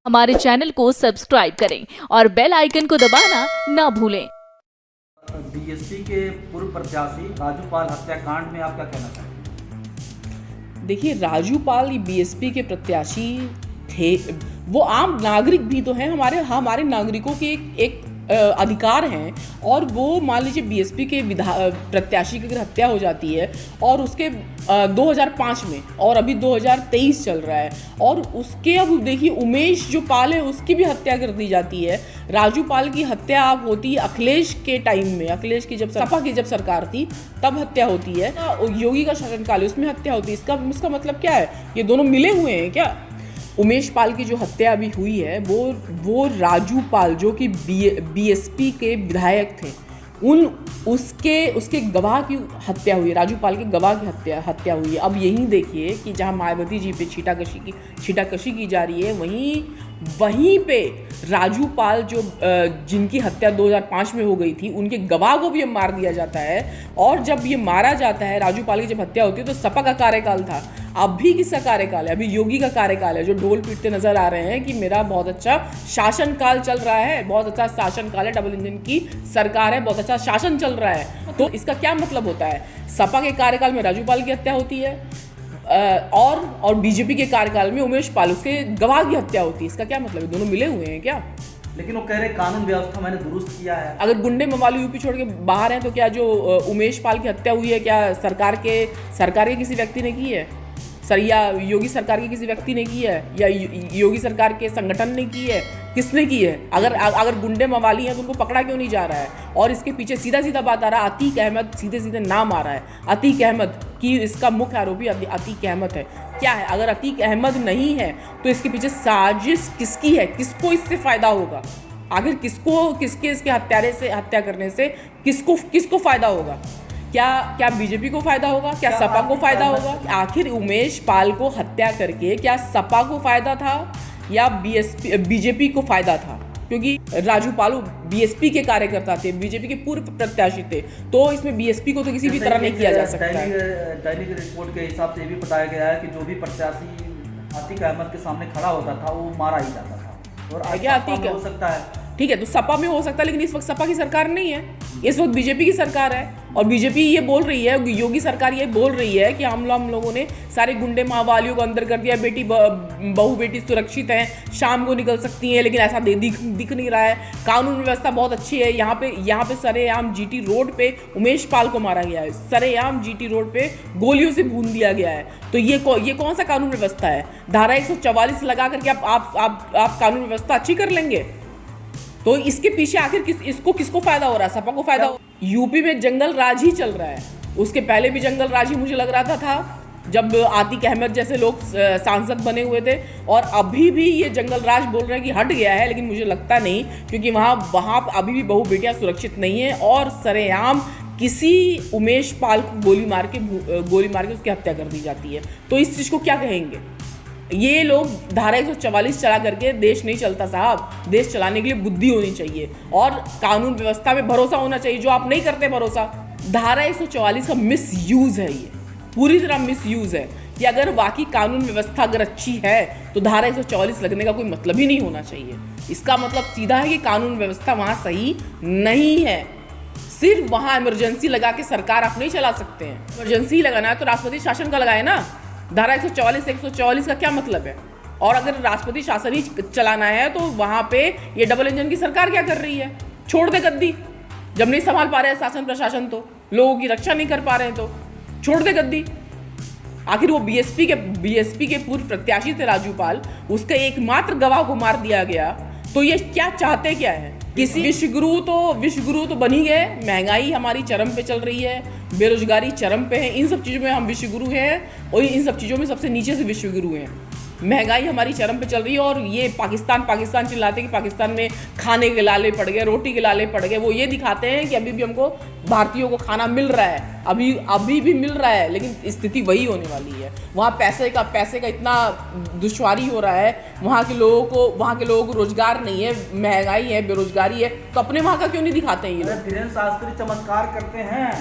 हमारे चैनल को सब्सक्राइब करें और बेल आइकन को दबाना ना भूलें। बीएसपी के पूर्व प्रत्याशी राजू पाल हत्याकांड में आप क्या कहना चाहेंगे? देखिए, राजू पाल बीएसपी के प्रत्याशी थे। वो आम नागरिक भी तो हैं, हमारे नागरिकों के एक अधिकार हैं। और वो मान लीजिए बीएसपी के प्रत्याशी की अगर हत्या हो जाती है और उसके 2005 में, और अभी 2023 चल रहा है, और उसके अब देखिए उमेश जो पाल है उसकी भी हत्या कर दी जाती है। राजू पाल की हत्या अब होती है अखिलेश के टाइम में, अखिलेश की जब सपा की जब सरकार थी तब हत्या होती है। योगी का शासनकाल है उसमें हत्या होती है। इसका मतलब क्या है? ये दोनों मिले हुए हैं क्या? उमेश पाल की जो हत्या अभी हुई है वो राजू पाल जो कि बीएसपी के विधायक थे, उसके गवाह की हत्या हुई है। राजू पाल के गवाह की हत्या हुई है। अब यही देखिए कि जहां मायावती जी पे छीटाकशी की जा रही है, वहीं पे राजू पाल जो जिनकी हत्या 2005 में हो गई थी, उनके गवाह को भी अब मार दिया जाता है। और जब ये मारा जाता है, राजू पाल की जब हत्या होती है तो सपा का कार्यकाल था। अभी किसका कार्यकाल है? अभी योगी का कार्यकाल है, जो ढोल पीटते नजर आ रहे हैं कि मेरा बहुत अच्छा शासनकाल चल रहा है, बहुत अच्छा शासनकाल है, डबल इंजन की सरकार है, बहुत अच्छा शासन चल रहा है। तो इसका क्या मतलब होता है? सपा के कार्यकाल में राजू पाल की हत्या होती है और बीजेपी के कार्यकाल में उमेश पाल उसके गवाह की हत्या होती है। इसका क्या मतलब है? दोनों मिले हुए हैं क्या? लेकिन वो कह रहे कानून व्यवस्था मैंने दुरुस्त किया है। अगर गुंडे मवाली यूपी छोड़ के बाहर हैं तो क्या जो उमेश पाल की हत्या हुई है क्या सरकार के किसी व्यक्ति ने की है? या योगी सरकार के किसी व्यक्ति ने की है? या योगी सरकार के संगठन ने की है? किसने की है? अगर गुंडे मवाली हैं तो उनको पकड़ा क्यों नहीं जा रहा है? और इसके पीछे सीधा बात आ रहा है, अतीक अहमद सीधे नाम आ रहा है, अतीक अहमद की इसका मुख्य आरोपी अतीक अहमद है। क्या है? अगर अतीक अहमद नहीं है तो इसके पीछे साजिश किसकी है? किसको इससे फायदा होगा? आखिर किसके इसके हत्या करने से किसको फायदा होगा? क्या बीजेपी को फायदा होगा? क्या सपा को फायदा होगा? आखिर उमेश पाल को हत्या करके क्या सपा को फायदा था या बीजेपी को फायदा था? क्योंकि राजू पाल बीएसपी के कार्यकर्ता थे, बीजेपी के पूर्व प्रत्याशी थे, तो इसमें बीएसपी को तो किसी भी तरह नहीं किया जा सकता है। दैनिक रिपोर्ट के हिसाब से ये भी बताया गया है कि जो भी प्रत्याशी अतीक अहमद के सामने खड़ा होता था वो मारा ही जाता था। और क्या अतीक हो सकता है? ठीक है, तो सपा में हो सकता है, लेकिन इस वक्त सपा की सरकार नहीं है, इस वक्त बीजेपी की सरकार है। और बीजेपी ये बोल रही है, योगी सरकार ये बोल रही है कि हम लोगों ने सारे गुंडे मावालियों को अंदर कर दिया, बहू बेटी सुरक्षित हैं, शाम को निकल सकती हैं। लेकिन ऐसा दिख नहीं रहा है। कानून व्यवस्था बहुत अच्छी है। यहाँ पे सरेआम जीटी रोड पे उमेश पाल को मारा गया है, सरेआम जीटी रोड पे गोलियों से भून दिया गया है। तो ये कौन सा कानून व्यवस्था है? धारा 144 लगा करके आप कानून व्यवस्था अच्छी कर लेंगे? तो इसके पीछे आखिर किसको फायदा हो रहा है? सपा को फायदा हो? यूपी में जंगल राज ही चल रहा है। उसके पहले भी जंगल राज ही मुझे लग रहा था जब आतिक अहमद जैसे लोग सांसद बने हुए थे। और अभी भी ये जंगल राज बोल रहे हैं कि हट गया है, लेकिन मुझे लगता नहीं, क्योंकि वहाँ अभी भी बहू बेटियां सुरक्षित नहीं है। और सरेआम किसी उमेश पाल को गोली मार के उसकी हत्या कर दी जाती है। तो इस चीज़ को क्या कहेंगे? ये लोग धारा 144 चला करके देश नहीं चलता साहब। देश चलाने के लिए बुद्धि होनी चाहिए और कानून व्यवस्था में भरोसा होना चाहिए, जो आप नहीं करते भरोसा। धारा 144 का मिसयूज है, ये पूरी तरह मिसयूज है। कि अगर वाकई कानून व्यवस्था अगर अच्छी है तो धारा 144 लगने का कोई मतलब ही नहीं होना चाहिए। इसका मतलब सीधा है कि कानून व्यवस्था वहाँ सही नहीं है। सिर्फ वहाँ इमरजेंसी लगा के सरकार आप नहीं चला सकते हैं। इमरजेंसी लगाना है तो राष्ट्रपति शासन का लगाए ना। धारा 144 का क्या मतलब है? और अगर राष्ट्रपति शासन ही चलाना है तो वहाँ पे ये डबल इंजन की सरकार क्या कर रही है? छोड़ दे गद्दी। जब नहीं संभाल पा रहे हैं शासन प्रशासन, तो लोगों की रक्षा नहीं कर पा रहे हैं, तो छोड़ दे गद्दी। आखिर वो बीएसपी के पूर्व प्रत्याशी थे राजू पाल, उसके एकमात्र गवाह को मार दिया गया। तो ये क्या चाहते क्या है? किसी विश्वगुरु तो बन ही गए। महंगाई हमारी चरम पे चल रही है, बेरोजगारी चरम पे है। इन सब चीज़ों में हम विश्वगुरु हैं और इन सब चीज़ों में सबसे नीचे से विश्वगुरु हैं। महंगाई हमारी चरम पे चल रही है और ये पाकिस्तान चिल्लाते हैं कि पाकिस्तान में खाने के लाले पड़ गए, रोटी के लाले पड़ गए। वो ये दिखाते हैं कि अभी भी हमको भारतीयों को खाना मिल रहा है, अभी भी मिल रहा है, लेकिन स्थिति वही होने वाली है। वहाँ पैसे का इतना दुश्वारी हो रहा है। वहाँ के लोगों को रोजगार नहीं है, महंगाई है, बेरोजगारी है, तो अपने वहाँ का क्यों नहीं दिखाते हैं ये लोग? धीरेन्द्र शास्त्री चमत्कार करते हैं।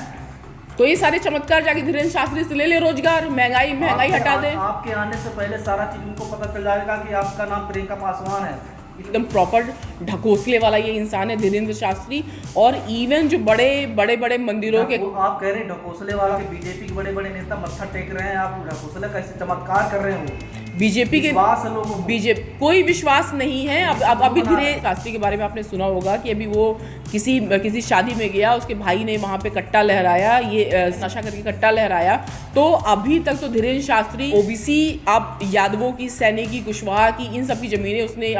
तो ये सारे चमत्कार जाके धीरेन्द्र शास्त्री से ले ले रोजगार, महंगाई हटा दे। आपके आने से पहले सारा चीज उनको पता चल जाएगा कि आपका नाम प्रियंका पासवान है। एकदम प्रॉपर ढकोसले वाला ये इंसान है धीरेन्द्र शास्त्री। और इवन जो बड़े मंदिरों के, आप कह रहे हैं ढकोसले वाला के बीजेपी के बड़े नेता मत्था टेक रहे हैं, आप ढकोसले कैसे चमत्कार कर रहे हो? बीजेपी के लोगों बीजेपी कोई विश्वास नहीं है। अब अभी धीरेन्द्र शास्त्री के बारे में आपने सुना होगा कि अभी वो किसी शादी में गया, उसके भाई ने वहाँ पे कट्टा लहराया, ये नशा करके कट्टा लहराया। तो अभी तक तो धीरेन्द्र शास्त्री ओबीसी, आप यादवों की, सैनी की, कुशवाहा की, इन सब की जमीनें उसने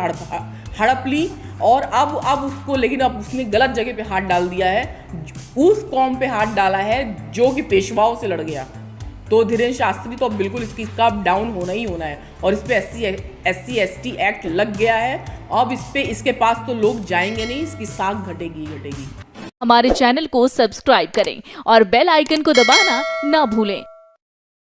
हड़प ली। और अब उसको, लेकिन अब उसने गलत जगह पे हाथ डाल दिया है, उस कौम पे हाथ डाला है जो कि पेशवाओं से लड़ गया। तो धीरेन्द्र शास्त्री तो अब बिल्कुल इसका डाउन होना ही होना है। और इस पे SC/ST एक्ट लग गया है। अब इसके पास तो लोग जाएंगे नहीं, इसकी साख घटेगी। हमारे चैनल को सब्सक्राइब करें और बेल आइकन को दबाना ना भूलें।